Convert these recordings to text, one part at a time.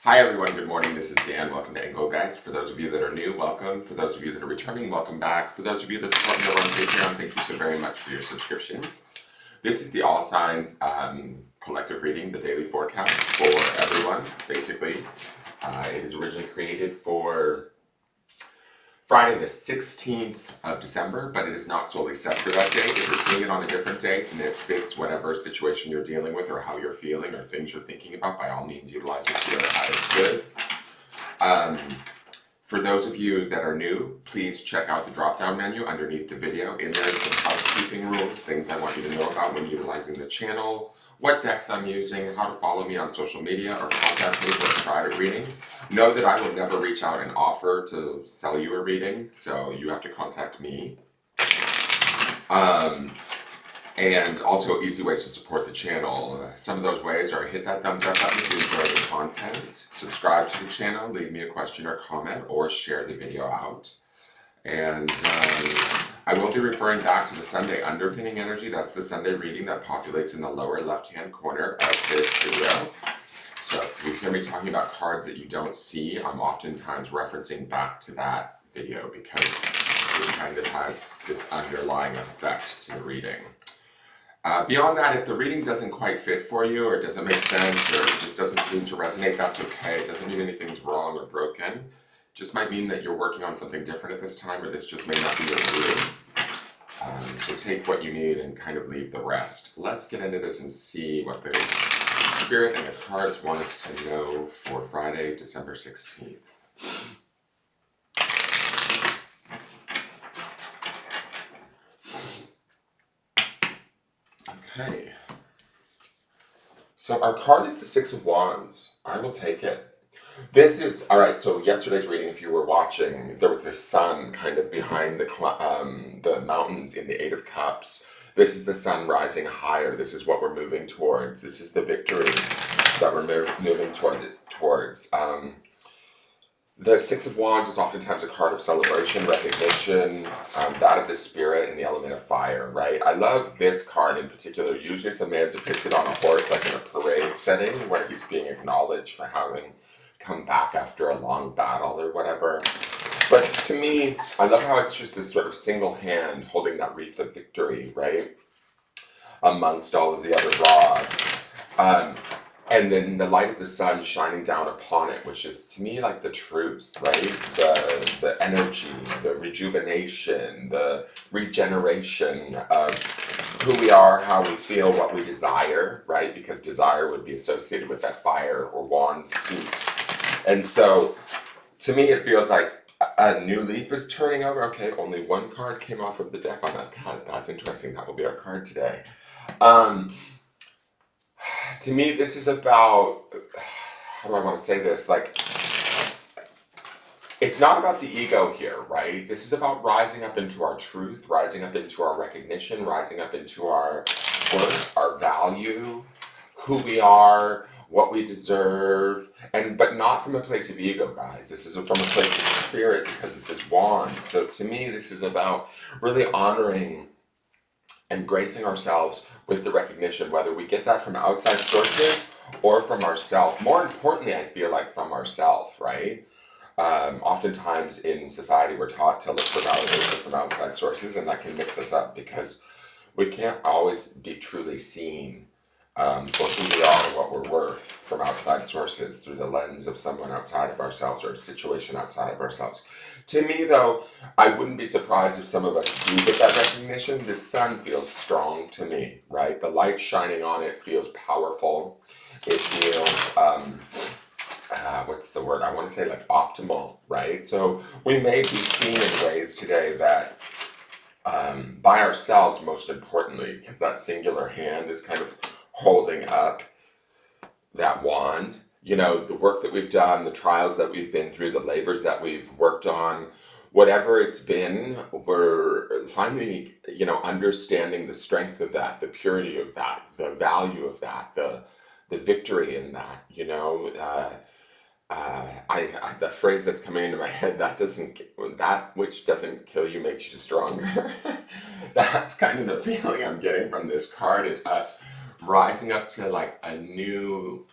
Hi everyone, good morning. This is Dan. Welcome to Engelgeist. For those of you that are new, welcome. For those of you that are returning, welcome back. For those of you that support me over on Patreon, thank you so very much for your subscriptions. This is the All Signs collective reading, the daily forecast for everyone, basically. It is originally created for Friday the 16th of December, but it is not solely set for that date. If you're doing it on a different date and it fits whatever situation you're dealing with or how you're feeling or things you're thinking about, by all means utilize it to your highest good. For those of you that are new, please check out the drop-down menu underneath the video. In there is some housekeeping rules, things I want you to know about when utilizing the channel, what decks I'm using, how to follow me on social media, or contact me for a private reading. Know that I will never reach out and offer to sell you a reading, so you have to contact me. And also easy ways to support the channel. Some of those ways are hit that thumbs up button if you enjoy the content, subscribe to the channel, leave me a question or comment, or share the video out. And I will be referring back to the Sunday underpinning energy. That's the Sunday reading that populates in the lower left-hand corner of this video. So if you hear me talking about cards that you don't see, I'm oftentimes referencing back to that video because it kind of has this underlying effect to the reading. Beyond that, if the reading doesn't quite fit for you, or it doesn't make sense, or it just doesn't seem to resonate, that's okay. It doesn't mean anything's wrong or broken. It just might mean that you're working on something different at this time, or this just may not be your reading. So take what you need and kind of leave the rest. Let's get into this and see what the Spirit and the cards want us to know for Friday, December 16th. Okay. So our card is the Six of Wands. I will take it. This is, all right, so yesterday's reading, if you were watching, there was the sun kind of behind the mountains in the Eight of Cups. This is the sun rising higher. This is what we're moving towards. This is the victory that we're moving towards. The Six of Wands is oftentimes a card of celebration, recognition, that of the spirit and the element of fire, right? I love this card in particular. Usually it's a man depicted on a horse, like in a parade setting, where he's being acknowledged for having come back after a long battle or whatever. But to me, I love how it's just this sort of single hand holding that wreath of victory, right? Amongst all of the other rods. And then the light of the sun shining down upon it, which is to me like the truth, right? The energy, the rejuvenation, the regeneration of who we are, how we feel, what we desire, right? Because desire would be associated with that fire or wand suit. And so to me, it feels like a new leaf is turning over. Okay, only one card came off of the deck on that. God, that's interesting. That will be our card today. To me, this is about, how do I want to say this? Like, it's not about the ego here, right? This is about rising up into our truth, rising up into our recognition, rising up into our worth, our value, who we are, what we deserve, but not from a place of ego, guys. This is from a place of spirit, because this is wands. So to me, this is about really honoring and gracing ourselves with the recognition, whether we get that from outside sources or from ourselves. More importantly, I feel like from ourselves, right? Oftentimes in society, we're taught to look for validation from outside sources, and that can mix us up because we can't always be truly seen for who we are, what we're worth from outside sources through the lens of someone outside of ourselves or a situation outside of ourselves. To me, though, I wouldn't be surprised if some of us do get that recognition. The sun feels strong to me, right? The light shining on it feels powerful. It feels, what's the word? I want to say like optimal, right? So we may be seen in ways today that by ourselves, most importantly, because that singular hand is kind of holding up that wand. You know, the work that we've done, the trials that we've been through, the labors that we've worked on, whatever it's been, we're finally, understanding the strength of that, the purity of that, the value of that, the victory in that, the phrase that's coming into my head, that which doesn't kill you makes you stronger. That's kind of the feeling I'm getting from this card, is us rising up to like a new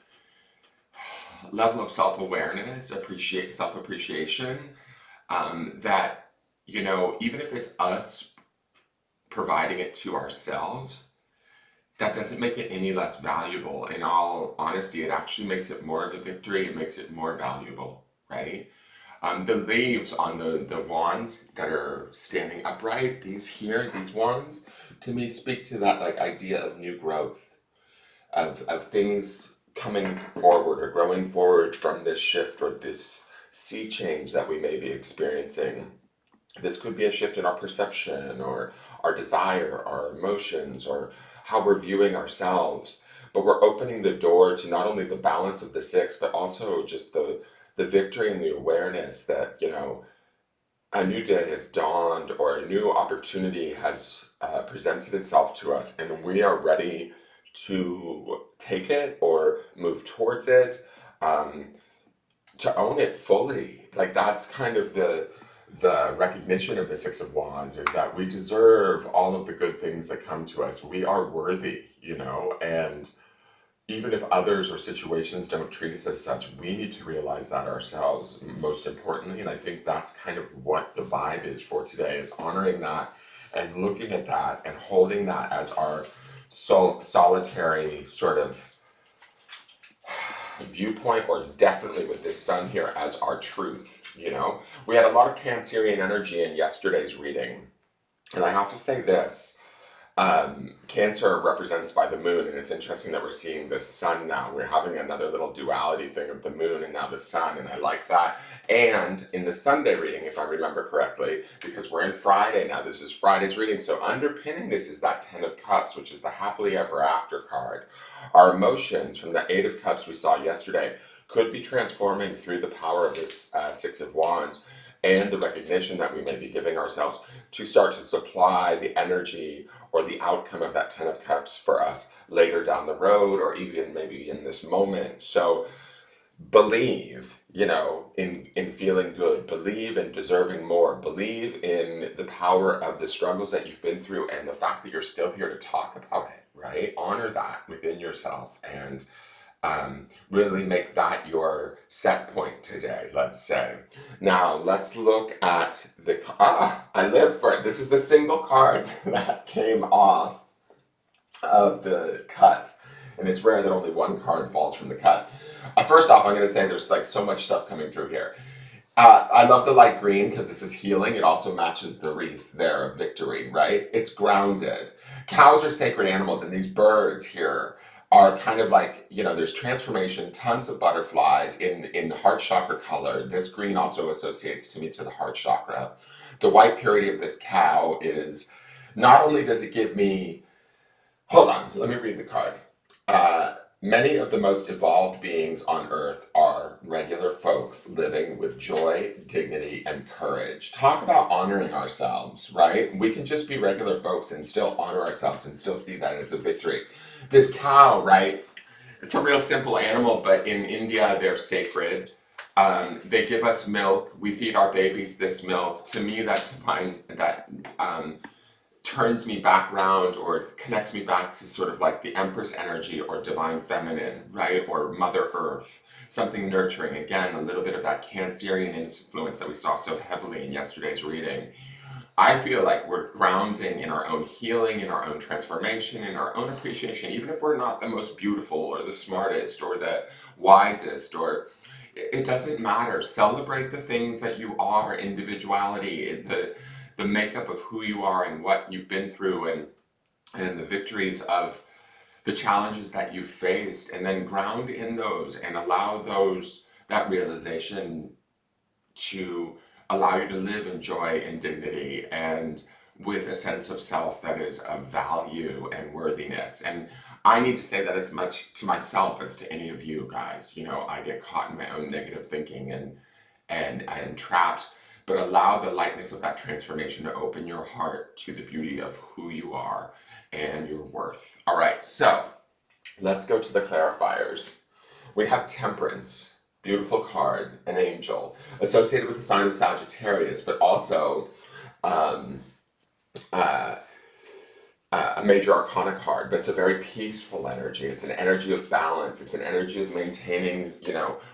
level of self-awareness, self-appreciation, that, even if it's us providing it to ourselves, that doesn't make it any less valuable. In all honesty, it actually makes it more of a victory. It makes it more valuable, right? The leaves on the wands that are standing upright, these wands, to me speak to that like idea of new growth, of things coming forward or growing forward from this shift or this sea change that we may be experiencing. This could be a shift in our perception or our desire, our emotions, or how we're viewing ourselves. But we're opening the door to not only the balance of the six, but also just the victory and the awareness that, a new day has dawned or a new opportunity has presented itself to us, and we are ready to take it or move towards it, um, to own it fully. Like that's kind of the recognition of the Six of Wands, is that we deserve all of the good things that come to us. We are worthy, and even if others or situations don't treat us as such, we need to realize that ourselves, most importantly. And I think that's kind of what the vibe is for today, is honoring that and looking at that and holding that as our solitary sort of viewpoint, or definitely with this sun here as our truth. We had a lot of Cancerian energy in yesterday's reading, and I have to say this. Cancer represents by the moon, and it's interesting that we're seeing the sun now. We're having another little duality thing of the moon and now the sun, and I like that. And in the Sunday reading, if I remember correctly, because we're in Friday now, this is Friday's reading, so underpinning this is that Ten of Cups, which is the happily ever after card. Our emotions from the Eight of Cups we saw yesterday could be transforming through the power of this Six of Wands and the recognition that we may be giving ourselves to start to supply the energy or the outcome of that Ten of Cups for us later down the road, or even maybe in this moment. So believe, in feeling good, believe in deserving more, believe in the power of the struggles that you've been through and the fact that you're still here to talk about it, right? Honor that within yourself, and really make that your set point today, let's say. Now, let's look at I live for it. This is the single card that came off of the cut. And it's rare that only one card falls from the cut. First off, I'm going to say there's like so much stuff coming through here. I love the light green because this is healing. It also matches the wreath there of victory, right? It's grounded. Cows are sacred animals, and these birds here are kind of like, there's transformation, tons of butterflies in heart chakra color. This green also associates to me to the heart chakra. The white purity of this cow is, not only does it give me, hold on, let me read the card. Many of the most evolved beings on Earth are regular folks living with joy, dignity, and courage. Talk about honoring ourselves, right? We can just be regular folks and still honor ourselves and still see that as a victory. This cow, right? It's a real simple animal, but in India, they're sacred. They give us milk. We feed our babies this milk. To me, that turns me back round or connects me back to sort of like the Empress energy or divine feminine, right? Or Mother Earth, something nurturing. Again, a little bit of that Cancerian influence that we saw so heavily in yesterday's reading. I feel like we're grounding in our own healing, in our own transformation, in our own appreciation, even if we're not the most beautiful or the smartest or the wisest, or it doesn't matter. Celebrate the things that you are, individuality, the makeup of who you are and what you've been through, and the victories of the challenges that you've faced, and then ground in those and allow that realization to allow you to live in joy and dignity and with a sense of self that is of value and worthiness. And I need to say that as much to myself as to any of you guys. I get caught in my own negative thinking and I am trapped, but allow the lightness of that transformation to open your heart to the beauty of who you are and your worth. All right, so let's go to the clarifiers. We have Temperance. Beautiful card, an angel, associated with the sign of Sagittarius, but also a major arcana card, but it's a very peaceful energy. It's an energy of balance. It's an energy of maintaining,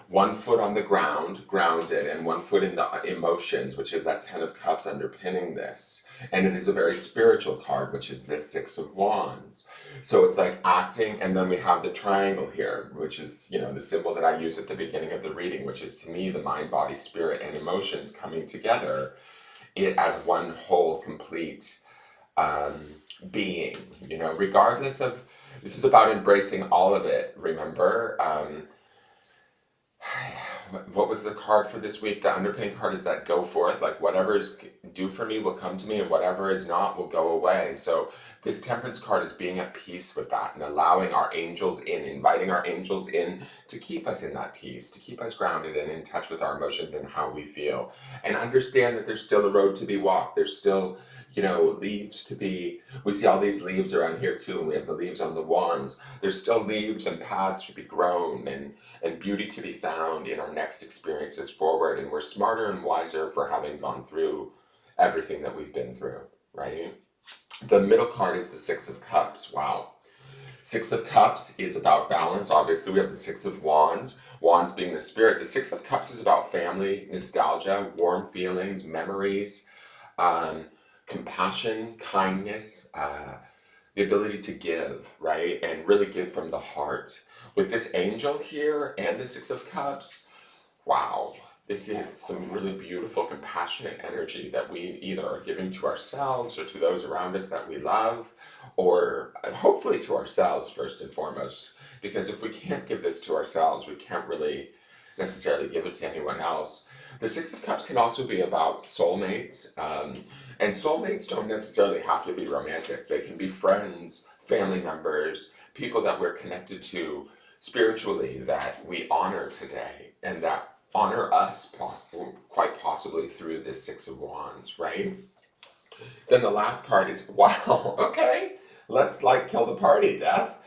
one foot on the ground, grounded, and one foot in the emotions, which is that Ten of Cups underpinning this. And it is a very spiritual card, which is this Six of Wands. So it's like acting, and then we have the triangle here, which is, the symbol that I use at the beginning of the reading, which is to me the mind, body, spirit, and emotions coming together, it as one whole, complete um, being, regardless of, this is about embracing all of it, remember? What was the card for this week? The underpinning card is that go forth, like whatever is due for me will come to me and whatever is not will go away. So this temperance card is being at peace with that and allowing our angels in, inviting our angels in to keep us in that peace, to keep us grounded and in touch with our emotions and how we feel. And understand that there's still a road to be walked. There's still, leaves to be, we see all these leaves around here too, and we have the leaves on the wands. There's still leaves and paths to be grown and beauty to be found in our next experiences forward. And we're smarter and wiser for having gone through everything that we've been through, right? The middle card is the Six of Cups. Wow. Six of Cups is about balance. Obviously, we have the Six of Wands. Wands being the spirit. The Six of Cups is about family, nostalgia, warm feelings, memories, um, compassion, kindness, the ability to give, right? And really give from the heart. With this angel here and the Six of Cups, wow, this is some really beautiful, compassionate energy that we either are giving to ourselves or to those around us that we love, or hopefully to ourselves first and foremost. Because if we can't give this to ourselves, we can't really necessarily give it to anyone else. The Six of Cups can also be about soulmates, and soulmates don't necessarily have to be romantic. They can be friends, family members, people that we're connected to spiritually that we honor today and that honor us quite possibly through this Six of Wands, right? Then the last card is, wow, okay, let's kill the party, Death.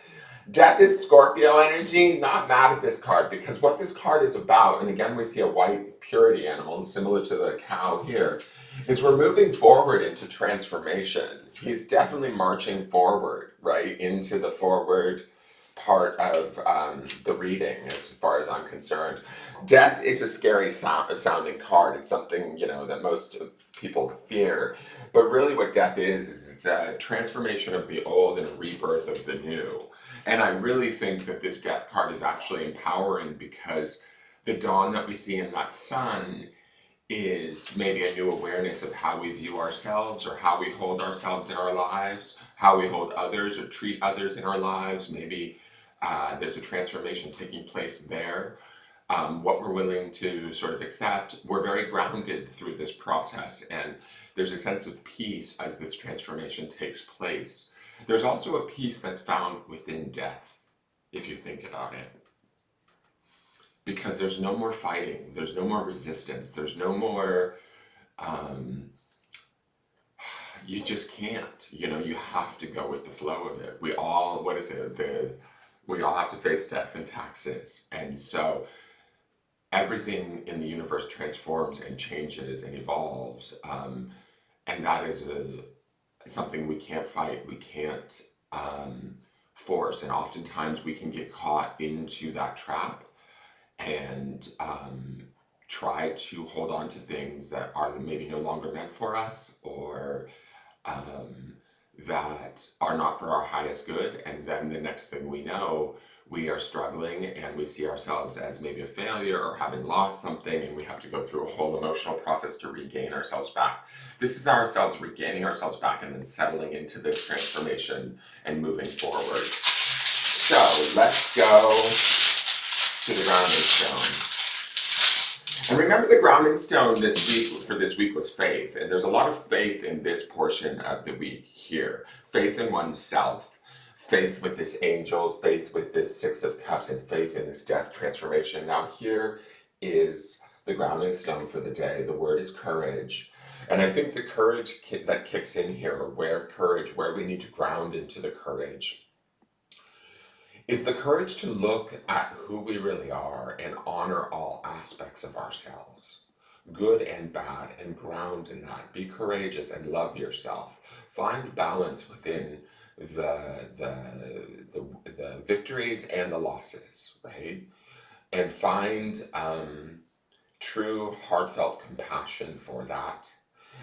Death is Scorpio energy. Not mad at this card because what this card is about, and again we see a white purity animal similar to the cow here, is we're moving forward into transformation. He's definitely marching forward, right, into the forward part of the reading as far as I'm concerned. Death is a scary sounding card. It's something, that most people fear. But really what death is it's a transformation of the old and a rebirth of the new. And I really think that this death card is actually empowering because the dawn that we see in that sun is maybe a new awareness of how we view ourselves or how we hold ourselves in our lives, how we hold others or treat others in our lives. Maybe there's a transformation taking place there. What we're willing to sort of accept. We're very grounded through this process, and there's a sense of peace as this transformation takes place. There's also a peace that's found within death, if you think about it. Because there's no more fighting, there's no more resistance, there's no more, you just can't, you have to go with the flow of it. We all, we all have to face death and taxes. And so everything in the universe transforms and changes and evolves. And that is something we can't fight, we can't force. And oftentimes we can get caught into that trap and try to hold on to things that are maybe no longer meant for us or that are not for our highest good. And then the next thing we know, we are struggling and we see ourselves as maybe a failure or having lost something, and we have to go through a whole emotional process to regain ourselves back. This is ourselves regaining ourselves back and then settling into this transformation and moving forward. So let's go to the grounding stone. And remember, the grounding stone this week was faith. And there's a lot of faith in this portion of the week here. Faith in oneself, faith with this angel, faith with this Six of Cups, and faith in this death transformation. Now here is the grounding stone for the day. The word is courage. And I think the courage that kicks in here, where we need to ground into the courage, is the courage to look at who we really are and honor all aspects of ourselves, good and bad, and ground in that. Be courageous and love yourself. Find balance within the victories and the losses, right? And find true heartfelt compassion for that,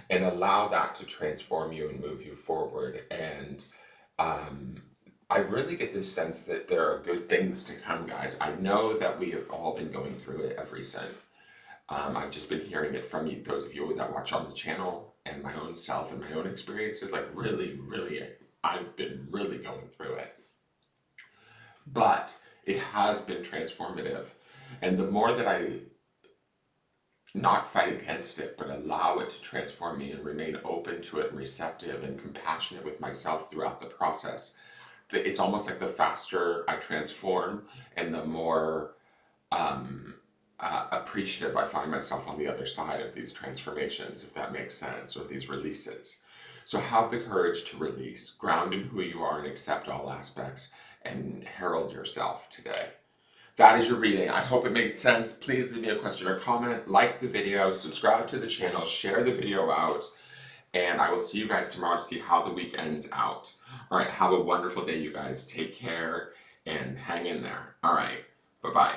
and allow that to transform you and move you forward. And um, I really get this sense that there are good things to come, guys. I know that we have all been going through it of recent. I've just been hearing it from you, those of you that watch on the channel, and my own self and my own experiences. Like, really, really, I've been really going through it. But it has been transformative. And the more that I not fight against it, but allow it to transform me and remain open to it and receptive and compassionate with myself throughout the process, it's almost like the faster I transform and the more appreciative I find myself on the other side of these transformations, if that makes sense, or these releases. So have the courage to release, ground in who you are, and accept all aspects, and herald yourself today. That is your reading. I hope it made sense. Please leave me a question or comment, like the video, subscribe to the channel, share the video out, and I will see you guys tomorrow to see how the week ends out. All right, have a wonderful day, you guys. Take care and hang in there. All right, bye-bye.